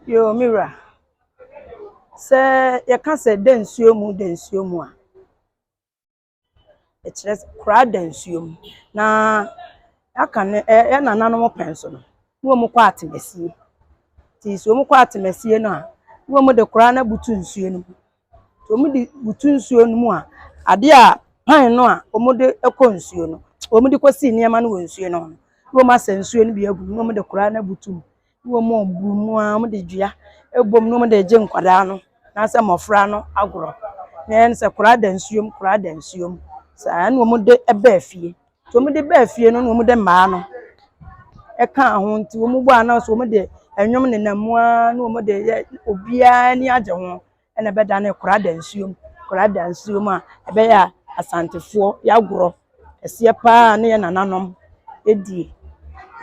Yo, Mira. Say, you can't say Dansuo mu a. It's just crowd Dansuo. Na, aka ne, na nananom penso no. Wo mu kwa atemesi. Ti so mu kwa atemesi no a, wo mu de crowd na butu nsuo no. To mu de butu nsuo no mu a, ade a pan no a, wo mu de ekọ nsuo no. Wo mu de kosi niam no wo nsuo no. Wo ma sa nsuo no bi agu, wo mu de crowd na butu. Wo mu obu mu a, wo de dua ebom no mu de je nkwada no. Na se mofra no agoro. Na en se crowd Dansuo. Sa na wo mu de eba afie. To mu de ba afie no, wo mu de ma no. Eka ho nti wo mu bua na so wo mu de enwom ne namua na wo mu de obia ni age ho na be da na crowd Dansuo mu a ebe ya asantefo ya goro esie pa na ye nananom edi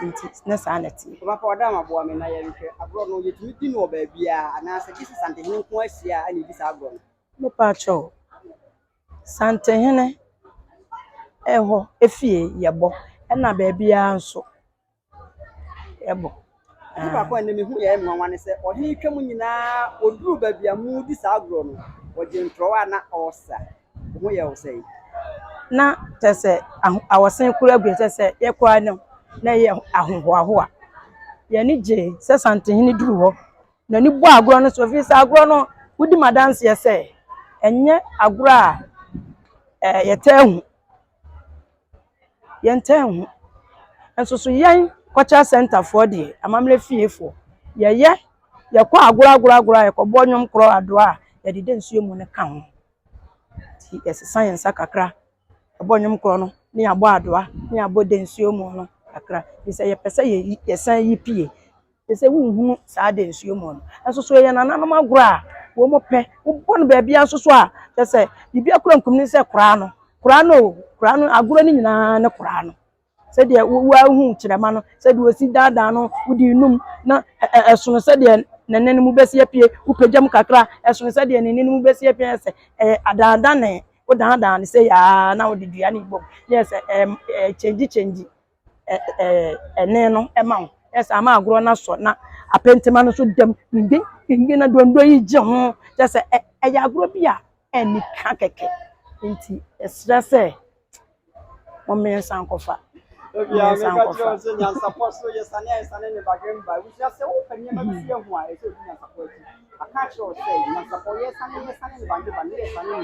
nti na sa na ti Papa oda ma bo me na ye nhwe agro no yetumi di no ba bia ana se kisi sante hin ko asia ani bi sa agro no me pa cho santehene eho efie yebo na ba bia nso ebo Papa ko na me hu ye nwanwa ne se ohin twam nyina oduru ba bia mu di sa agro no oje ntrowa na osa hu ye o sei na tese awosen kura gbe tese ye kwa na ye ahohoaho a ye ni je se santehene duru ho na ni bo agro no so fi sa agro no wudi madanse ye se enye agro a ye tahu ye ntahu enso so yen kwacha center for the amamle fiefo ye kwa agro ye ko bo nwom kro ado a ye de Dansuo mu ne ka ho ti yes science kakra abo nwom kro no ni abo adoa ni abo Dansuo mu no kakra bi se ye pese ye san yi pie bi se wunhu sa Dansuo mu no enso so ye nananom agro a wo mo pe wo bo no ba bia nso so a se bibi akura nkum ni se kura no agro ni nyina ne kura no se de wo ahu kirema no se de osi dada no wudi num na esono se de nenen mu besi apie upejam kakra esono se de nenen mu besi apie se adada ne wo dada ne se ya na wo de dua ne bom yes change ene no ema wo yes ama agro na so na apentema no so dem nge na dondo yi je ho just ya agro bia eni ka keke nti esra se mo me sankofa ya me ka tro se nyan support so ye sane ne bagem ba we just say o panye ma bi ho a e so nyan support aka tro se nyan support ye sane ne bagem ba ne sane